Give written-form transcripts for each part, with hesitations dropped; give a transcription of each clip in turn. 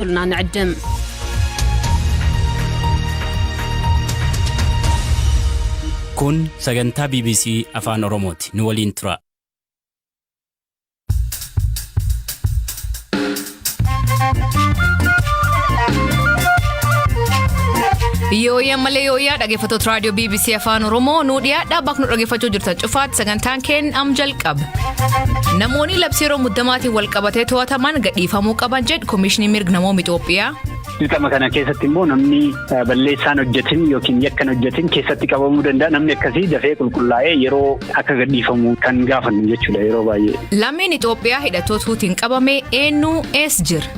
كلنا نعدم. كون سجنتا BBC أفان أوروموتي نولين ترا. Yooyaa malee yooyaa dhaggeeffattoota raadiyoo BBC Afaan Oromoo nuudhiyaa dhaabak nu dhaggeeffachuu jirtan cufaat sagantaan keen am jalqab. Namoonni labsii yeroo muddamaatiin wal qabatee to'ataman gadhiifamuu qaban jedhu Komishinii Mirga Namoota Itoophiyaa. Dirqama kana keessatti immoo namni balleessaan hojjetin yookiin yakkan hojjetin keessatti qabamuu danda'a. Namni akkasii dafee qulqullaa'ee yeroo akka gadhiifamu kan gaafannu jechuudha yeroo baay'ee. Lammiin Itoophiyaa hidhattootuutiin qabame eenyu ees jira?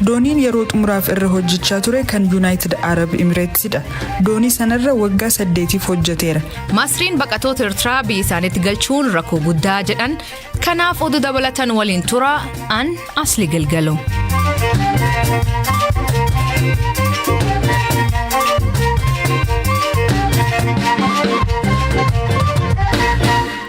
Dooniin yeroo xumuraaf irra hojjechaa ture kan United Arab Emirates'idha. Doonii sanarra waggaa 8 hojjeteera. Masriin baqattoota Eertiraa biyya isaaniitti galchuun rakkoo guddaa jedhan. Kanaaf oduu dabalatan waliin tura an asli galgalo.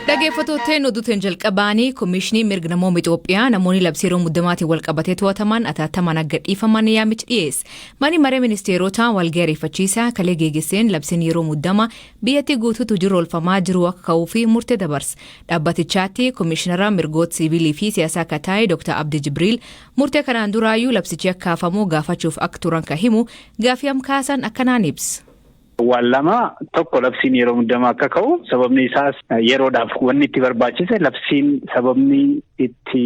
Dhaggeeffattoota oduutiin jalqabaanii Komishinii Mirga Namoota Itoophiyaa namoonni labsii yeroo muddamaatiin wal qabatee to'ataman atattamaan gadhiifaman yaamicha dhiyeesse. Manni maree ministeerotaa walgahii ariifachiisaa kalee geeggeesseen labsiin yeroo muddamaa biyyattii guutuutu jiru olfamaa jiru akka ka'uu fi murtee dabarse. Dhaabbatichaatti Komishinara Mirgoota Siviilii fi Siyaasaa akka ta'e Dr. Abdi Jibriil murtee kanaan duraayyuu labsichi akka hafamu gaafachuuf akka turan kan himu gaaffii kaasan akkanaan ibsa. Waan lama tokko labsiin yeroo muddamaa akka ka'u sababni isaas yeroodhaaf wanni itti barbaachise labsiin sababni itti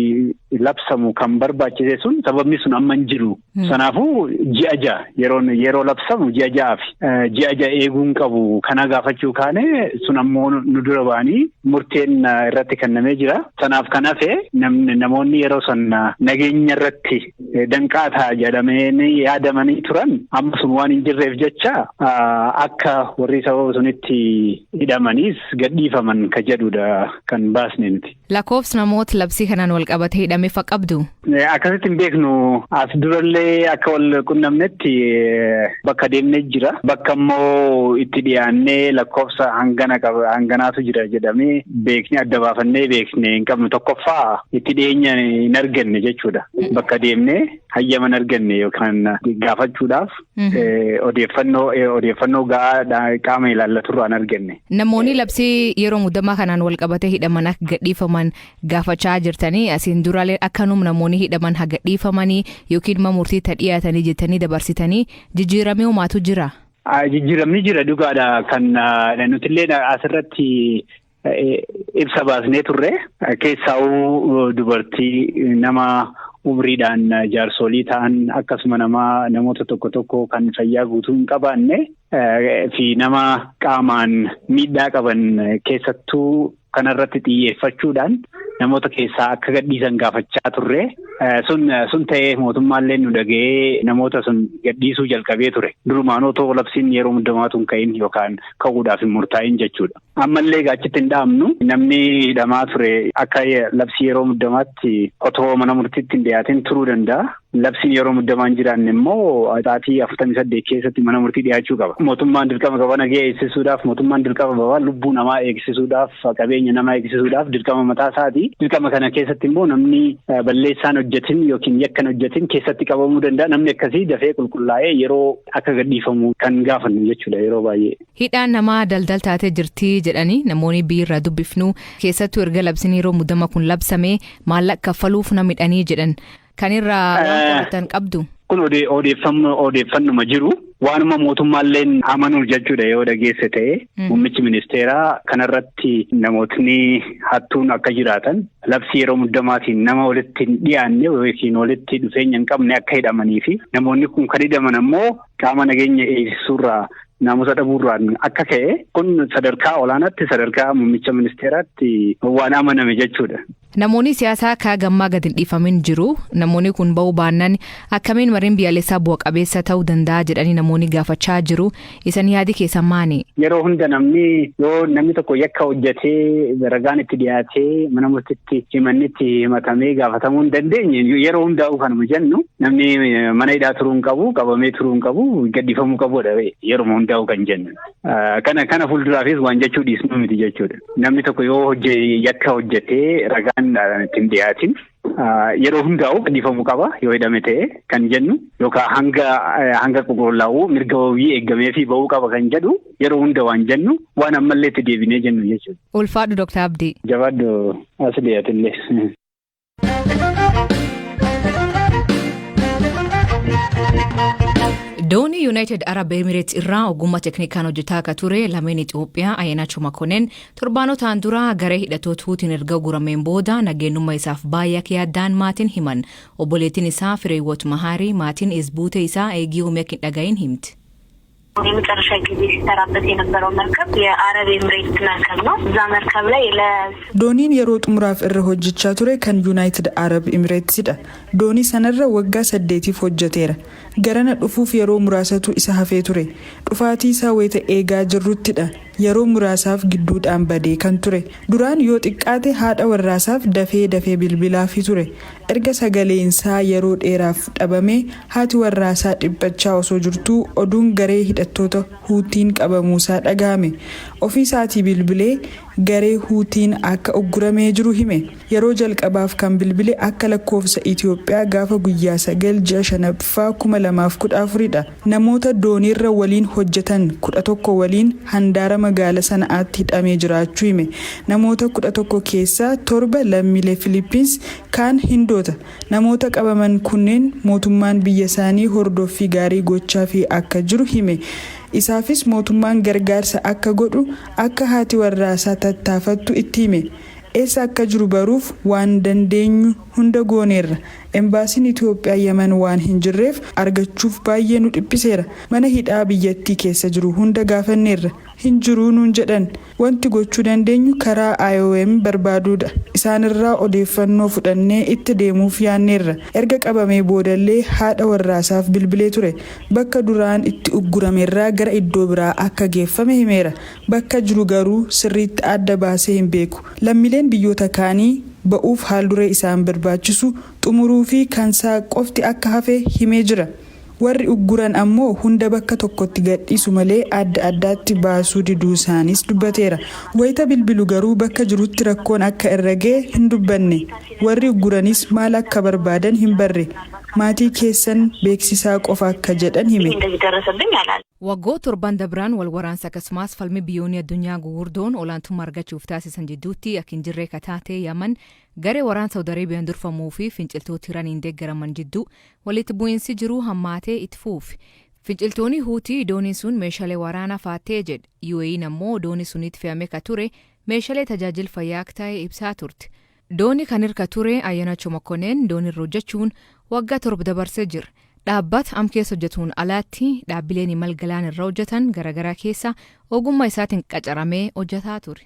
labsamu kan barbaachise sun sababni sun amma hin jiru. Sanaafuu ji'a ja'a yeroo labsamu ji'a ja'a eeguun qabu kana gaafachuu kaane sun ammoo nu dura ba'anii murteen irratti kennamee jira. Sanaaf kan hafe namoonni yeroo san nageenya irratti danqaataa jedhamanii yaadamanii turan amma sun waan hin jirreef jecha akka warri sababa sunitti hidhamaniis gadhiifaman ka jedhudha kan baasne nuti. Lakkoofsi namoota labsii kanaan wal qabatee hidhame fa qabdu? Akkasitti hin beeknu as durallee akka wal qunnamnetti bakka deemnee jira. Bakka immoo itti dhiyaannee lakkoofsa hanganaatu jira jedhamee beekni adda baafannee beekne hin qabnu. Tokkoffaa itti dhiyeenya hin arganne jechuudha. Bakka deemnee hayyaman arganne yookaan gaafachuudhaaf odeeffannoo gahaa qaama ilaallaturraan arganne. Namoonni labsii yeroo muddamaa kanaan wal qabatee hidhaman akka gadhiifaman gaafachaa jirtanii asiin duraalee akkanum namoonni hidhaman haa gadhiifamanii yookiin immoo murtii dhiyaatanii jettanii dabarsitanii jijjiiramee uumaatu jira? Jijjiiramni jira dhugaadha kan nutillee asirratti ibsa baasnee turre keessaa'uu dubartii nama umriidhaan jaarsolii ta'an akkasuma namoota tokko kan fayyaa guutuu hin qabaanne fi nama qaamaan miidhaa qaban keessattuu kanarratti xiyyeeffachuudhaan namoota keessaa akka gadhiisan gaafachaa turre sun ta'ee mootummaallee nu dhaga'ee namoota sun gadhiisuu jalqabee ture. Durumaan otoo labsiin yeroo muddamaatuun ka'in yookaan ka'uudhaaf hin murtaa'in jechuudha. Ammallee gaachitti hin dhaabnu namni hidhamaa ture akka labsii yeroo muddamaatti otoo mana murtiitti hin dhiyaatin turuu danda'a. Labsiin yeroo muddamaan jiraanne immoo xaatii 48 keessatti mana murtii dhiyaachuu qaba. Mootummaan dirqama qaba nagaa eegsisuudhaaf, mootummaan dirqama qaba lubbuu namaa eegsisuudhaaf, qabeenya namaa eegsisuudhaaf dirqama mataa isaati. Dirqama kana keessatti immoo namni balleessaan hojjetin yookiin yakkan hojjetin keessatti qabamuu danda'a. Namni akkasii dafee qulqullaa'ee yeroo akka gadhiifamu kan gaafannu jechuudha yeroo baay'ee. Hidhaan namaa daldal taatee jirti jedhanii namoonni biirra dubbifnu keessattuu erga labsiin yeroo muddama kun labsame maallaqa kaffaluuf nama hidhanii jedhan. Kan irraa waan qoratan qabdu? Kun odeeffannuma jiru. Waanuma mootummaalleen amanuu jechuudha yoo dhageesse ta'e. Muummichi ministeeraa kanarratti namootni hattuun akka jiraatan labsii yeroo muddamaatiin nama walitti hin dhiyaanne yookiin walitti dhufeenya hin qabne akka hidhamanii fi namoonni kun kan hidhaman ammoo qaama nageenya eegsisuurraa naamusa dhabuurraan akka ka'e kun sadarkaa olaanaatti sadarkaa muummicha ministeeraatti waan amaname jechuudha. Namoonni siyaasaa akka gammaa gad hin dhiifamin jiru. Namoonni kun ba'uu baannaan akkamiin mariin biyyaalessaa bu'a qabeessa ta'uu danda'a jedhanii namoonni gaafachaa jiru. Isan yaadi keessan maani? Yeroo hunda namni tokko yakka hojjetee ragaan itti dhiyaatee mana murtiitti himannitti himatamee gaafatamuu hin dandeenye yeroo hundaa'u kanuma jennu namni mana hidhaa turuu hin qabu, qabamee turuu hin qabu, gadhiifamuu qabudha yeroo hundaa'u kan jennu. Kana fuulduraafis waan jechuu dhiisnu miti jechuudha. Namni tokko yoo yakka hojjetee ragaan ittiin dhiyaatin yeroo hundaa'u gadhiifamuu qaba yoo hidhame ta'e kan jennu yookaan hanga qulqullaa'uu mirga wabii eeggamee fi ba'uu qaba kan jedhu yeroo hunda waan jennu waan ammallee itti deebinee jennu jechuudha. Ulfaadhu Dr. Abdii. Jabaadhu as dhiyaatellee. Doonii United Arab Emirates irraa ogummaa teknikaan hojjetaa akka ture lameen Itoophiyaa Ayyaanachoo Makoneen torbaanotaan dura garee hidhattoota Huutiin erga gurameen booda nageenyummaa isaaf baay'ee akka yaaddaan maatiin himan. Obboleettiin isaa Fireewoot Mahaarii maatiin isbuute isaa eegii humna akka hin dhaga'iin himti. የመጨረሻ ጊዜ ሲሰራበት የነበረው መርከብ የአረብ ኤምሬት መርከብ ነው። እዛ መርከብ ላይ ዶኒን yeroo xumuraaf irra hojjechaa ture kan United Arab Emirates dha. Doonii sanarra waggaa 8 hojjeteera. Garana dhufuuf yeroo muraasatu isa hafee ture. Dhufaatii isaa wayita eegaa jirruttidha. Yeroo muraasaaf gidduudhaan badee kan ture. Duraan yoo xiqqaate haadha warraasaaf dafee bilbilaafi ture. Erga sagaleensaa yeroo dheeraaf dhabamee haati warraasaa dhiphachaa osoo jirtuu oduun garee hidhattoota Huutiin qabamuusaa dhagahame. Ofiisaatii bilbilee garee Huutiin akka ugguramee jiru hime. Yeroo jalqabaaf kan bilbile akka lakkoofsa Itoophiyaa gaafa guyyaa 9 ji'a 5ffaa 2014 dha. Namoota dooniirra waliin hojjetan 11 waliin handaara magaala Sana'aatti hidhamee jiraachuu hime. Namoota 11 keessaa 7 lammiilee Philippines kaan Hindoota. Namoota qabaman kunneen mootummaan biyya isaanii hordoffii gaarii gochaa fi akka jiru hime. Isaafis mootummaan gargaarsa akka godhu akka haati warraasaa tattaafattu itti hime. Eessa akka jiru baruuf waan dandeenyu hunda gooneerra. Embaasiin Itoophiyaa Yemen waan hin jirreef argachuuf baay'ee nu dhiphiseera. Mana hidhaa biyyattii keessa jiru hunda gaafanneerra. Hin jiruu nuun jedhan. Wanti gochuu dandeenyu karaa IOM barbaaduudha. Isaanirraa odeeffannoo fudhannee itti deemuuf yaanneerra. Erga qabamee boodallee haadha warraasaaf bilbilee ture. Bakka duraan itti uggurameerraa gara iddoo biraa akka geeffame himeera. Bakka jiru garuu sirriitti adda baasee hin beeku. Lammiileen biyyoota kaanii ba'uuf haalduree isaan barbaachisu xumuruu fi kansaa qofti akka hafe himee jira. Warri ugguran ammoo hunda bakka tokkotti gadhiisu malee adda addaatti baasuu diduu isaanis dubbateera. Wayita bilbilu garuu bakka jirutti rakkoon akka irra ga'e hin dubbanne. Warri ugguranis maal akka barbaadan hin barre. Maatii keessan beeksisaa qofa akka jedhan hime. Waggoota 7 dabraan wal waraansa akkasumas falmii biyyoonni addunyaa gugurdoon olaantummaa argachuuf taasisan jidduutti akka hin jirre kataatee Yaman garee waraana Saudi Arabiyaan durfamuu fi finciltoota Iraaniin deeggaraman jidduu walitti bu'iinsi jiru hammaatee itti fuufi. Finciltoonni Huutii dooniin sun meeshaalee waraanaa faattee jedhe. UAE'n ammoo doonii sunitti fe'amee ka ture meeshaalee tajaajila fayyaa akka ta'e ibsaa turte. Doonii kan hirka ture Ayyaanachoo Makoneen dooniirra hojjechuun waggaa 7 dabarsee jira. Dhaabbata am keessa hojjetuun alaatti dhaabbileen imal galaan irra hojjetan garaagaraa keessa ogummaa isaatiin qacaramee hojjetaa ture.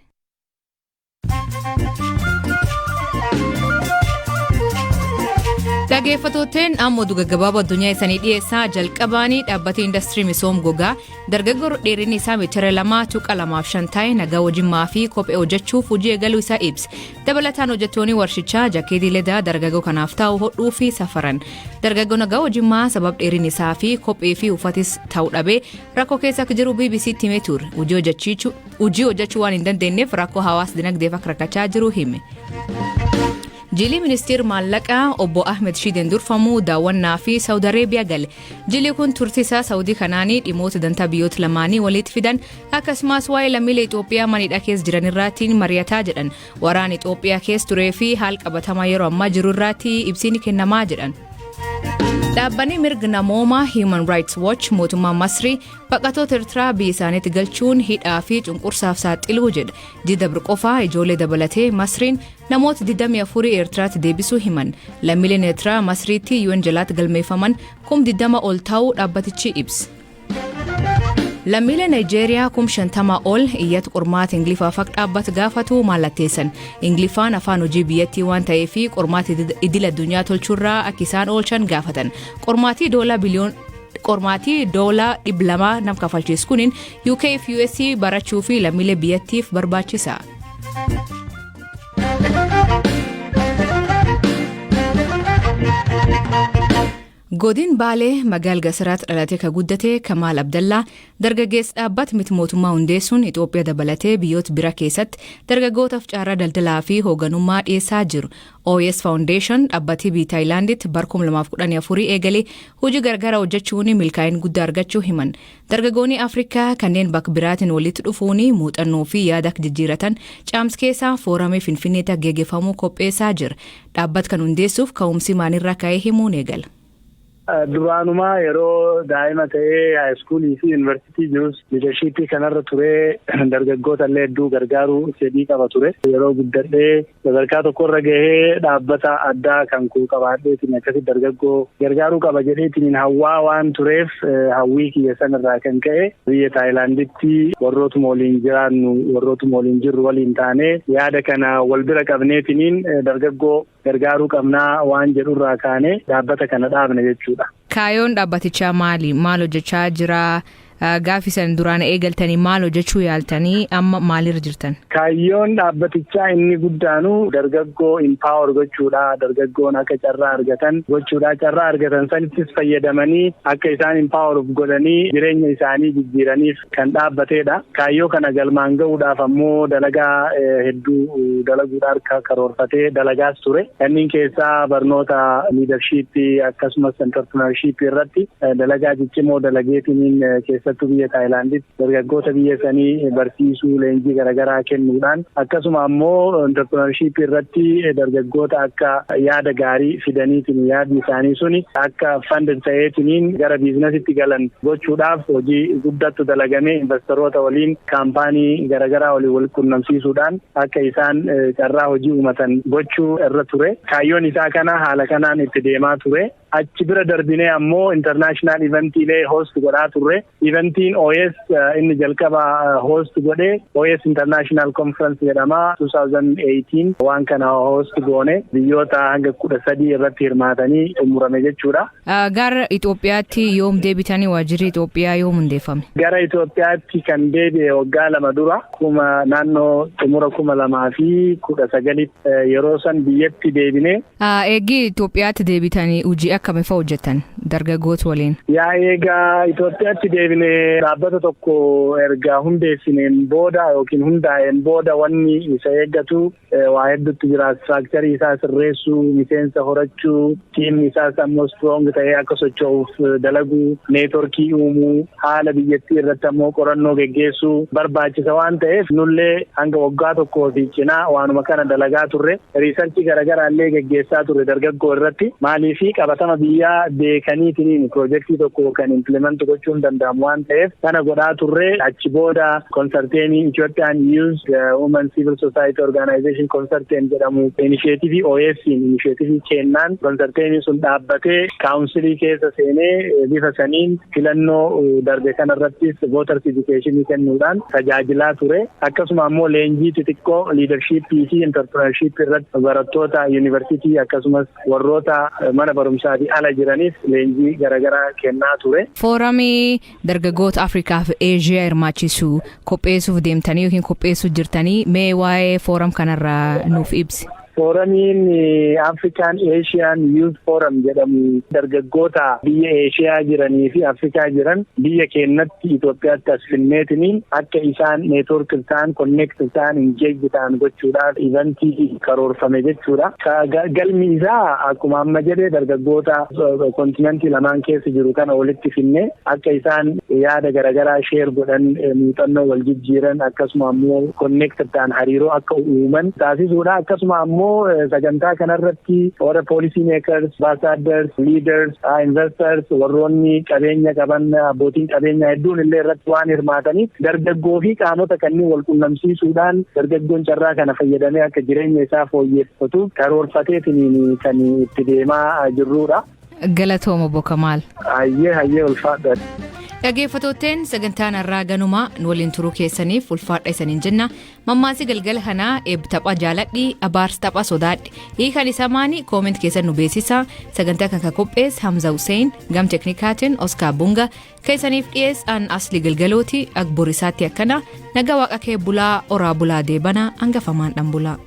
Dhaggeeffattootni amma oduu gaggabaaboo addunyaa isaanii dhiyeessaa jalqabaanii dhaabbata industirii misooma gogaa dargaggoo dheerinni isaa meetira 2.25 ta'e nagaa wajjimmaa fi kophee hojjechuuf hojii eegaluu isaa ibsa. Dabalataan hojjettoonni warshichaa jaakeetii ledaa dargaggoo kanaaf ta'u hodhuu fi safaran. Dargaggoo nagaa wajjimmaa sabab dheerinni isaa fi kophee fi uffatis ta'uu dhabee rakkoo keessa akka jiru BBC'tti himee ture. Hojii hojjechuu waan hin dandeenyeef rakkoo hawaasa dinagdeef akka rakkachaa jiru hime. Jilii ministeera maallaqaa obbo Ahmed Shideen durfamuu daawwannaa fi Saudi Arabiyaa gale. Jilii kun turtiisaa Saudi kanaanii dhimmoota dantaa biyyoota lamaanii walitti fidan akkasumas waa'ee lammiilee Itoophiyaa manidhaa keessa jiran irratti mari'ataa jedhan. Waraana Itoophiyaa keessa turee fi haal qabatamaa yeroo ammaa jiru irratti ibsiin kennamaa jedhan. Dhaabbanni mirga namoomaa Human Rights Watch mootummaa Masrii baqattoota Eertiraa biyya isaaniitti galchuun hidhaa fi cunqursaaf saaxiluu jedha. Jida birqofaa ijoollee dabalatee Masriin namoota 24 Eertiraatti deebisuu himan. Lammiileen Eertiraa Masriitti UN jalaatti galmeeffaman 20 ol ta'uu dhaabbatichi ibsa. Lammiileen Nigeeriyaa 50 ol iyyata qormaata Ingilifaaf akka dhaabbata gaafatu mallatteessan. Ingilifaan afaan hojii biyyattii waan ta'eef qormaata idil addunyaa tolchuurraa akka isaan oolchan gaafatan. Qormaatii doolaa 200 nam kafalchiisu kuniin UK fi US barachuu fi lammiilee biyyattiif barbaachisa. Godin Baalee magaal Gasaraatti dhalatee ka guddate Kamaal Abdallaa dargaggeessa dhaabbata miti mootummaa hundeessuun Itoophiyaa dabalatee biyyoota bira keessatti dargaggootaaf carraa daldalaa fi hooganummaa dhiyeessaa jiru. OS Foundation dhaabbatii biyya Taayilaanditti bara 2014 eegalee hojii gargaara hojjechuun milkaa'ina guddaa argachuu himan. Dargaggoonni Afrikaa kanneen bakka biraatiin walitti dhufuun muuxannoo fi yaada jijjiiratan caams keessaa fooramii Finfinneetti geggeeffamuu qopheessaa jira. Dhaabbata kan hundeessuuf ka'umsi maalirraa ka'ee himuun eegala. Duraanuma yeroo daa'ima ta'ee haayiskuulii fi yuunivarsiitii jirus liidarshiippii kanarra ture dargaggoota illee hedduu gargaaruu fedhii qaba ture. Yeroo guddadhee sadarkaa tokkorra gahee dhaabbata addaa kan qabaadheetiin akkasitti dargaggoo gargaaruu qaba jedheetiin hawwaa waan tureef hawwii kiyya sanarraa kan ka'e biyya Taayilaanditti warrootuma waliin jiraannu warrootuma waliin jirru waliin taanee yaada kana wal bira qabneetiin dargaggoo gargaaruu qabnaa waan jedhurraa kaanee dhaabbata kana dhaabne jechuudha. Kaayoon dhaabbatichaa maali? Maal hojjechaa jira? Gaafisan duraan eegaltanii maal hojjechuu yaaltanii amma maalirra jirtan? Kaayyoon dhaabbatichaa inni guddaanu dargaggoo empower gochuudha. Dargaggoon akka carraa argatan gochuudha. Carraa argatan sanittis fayyadamanii akka isaan empower godhanii jireenya isaanii jijjiiraniif kan dhaabbateedha. Kaayyoo kana galmaan ga'uudhaaf ammoo dalagaa hedduu dalaguudhaan karoorfatee dalagaas ture. Kanneen keessaa barnoota leadershipii akkasumas entrepreneurship irratti dalagaa ciccimoo dalageetiin keessattuu biyya Taayilaanditti dargaggoota biyya sanii barsiisuu leenjii garaagaraa kennuudhaan akkasuma ammoo entrepreneurship irratti dargaggoota akka yaada gaarii fidaniitiin yaadni isaanii suni akka funded ta'eetiin gara biizinasitti galan gochuudhaaf hojii guddaatu dalagamee investoroota waliin kaampaanii garaagaraa waliin quunnamsiisuudhaan akka isaan carraa hojii uumatan gochuu irra ture. Kaayyoon isaa kana haala kanaan itti deemaa ture. Achi bira darbinee ammoo international eventiilee host godhaa turre. Eventiin OS inni jalqaba host godhe OS International Conference jedhama 2018 waan kana host goone biyyoota hanga 13 irratti hirmaatanii xumurame jechuudha. Gara Itoophiyaatti yoom deebitanii waajjirri Itoophiyaa yoom hundeeffame? Gara Itoophiyaatti kan deebi'e waggaa 2 dura naannoo xumura 2019 yeroo san biyyatti deebine. Eegi Itoophiyaatti deebitanii hojii akkamii fa'aa hojjetan dargaggoota waliin? Yaa eegaa Itoophiyaatti deebine dhaabbata tokko erga hundeessineen booda yookiin hundaa'een booda wanni isa eeggatu waa hedduutti jira. Structure isaa sirreessuu, miseensa horachuu, tiimni isaas ammoo strong ta'ee akka socho'uuf dalaguu, neetworkii uumuu, haala biyyattii irratti ammoo qorannoo geggeessuu barbaachisa waan ta'eef nullee hanga waggaa tokkootii cinaa waanuma kana dalagaa turre. Riisarchii garaagaraa illee geggeessaa turre dargaggoo irratti maalii fi qabatama biyyaa beekaniitiin piroojeektii tokko kan implement gochuun danda'amu waan ta'eef kana godhaa turre. Achi booda konserteenii Ethiopian Youth Women Civil Society Organization Concerteen jedhamu initiative OS initiative kennaan konserteenii sun dhaabbatee kaawunsilii keessa seenee bifa saniin filannoo darbe kanarrattis voters education kennuudhaan tajaajilaa ture. Akkasuma ammoo leenjii xixiqqoo leadershipii fi entrepreneurship irratti barattoota yuunivarsiitii akkasumas warroota mana barumsaatii ala jiraniif leenjii garaagaraa kennaa ture. Fooramii dargaggoota Afrikaa fi Eeshiyaa hirmaachisu qopheessuuf deemtanii yookiin qopheessuuf jirtanii mee waa'ee fooram kanarraa nuuf ibsi? Fooramiin African Asian Youth Forum jedhamu dargaggoota biyya Eeshiyaa jiranii fi Afrikaa jiran biyya keenyatti Itoophiyaatti as finneetiniin akka isaan neetwork ta'an, connect ta'an, engage ta'an gochuudhaaf eventii karoorfame jechuudha. Galmi isaa akkuma amma jedhee dargaggoota kontinentii lamaan keessa jiru kana walitti finne akka isaan yaada garaagaraa share godhan, muuxannoo wal jijjiiran akkasuma ammoo connect ta'an hariiroo akka uuman taasisuudha. Akkasuma ammoo sagantaa kanarratti warra policy makers, ambassadors, leaders, investors, warroonni qabeenya qaban abbootiin qabeenya hedduun illee irratti waan hirmaataniif dargaggoo fi qaamota kanneen wal quunnamsiisuudhaan dargaggoon carraa kana fayyadamee akka jireenya isaa fooyyeffatu karoorfateetiin kan itti deemaa jirrudha. Galatooma Kamaal. Hayyee ulfaadha. Dhaggeeffattootteen sagantaan har'aa ganumaa nu waliin turuu keessaniif ulfaadha isaniin jenna. Mammaasii galgala kanaa eebba jaaladhi abaarsa tapha sodaadhi. Hiikan isaa maanii kooment keessan nu beeksisa. Sagantaa kan qopheesse Hamza Hussein gam teknikaatiin Oskar Bunga keessaniif dhiyeessan asli galgalooti agborisaatti akkana nagaa waaqa kee bulaa oraa bulaa deebana hangafamaan dhan bulaa.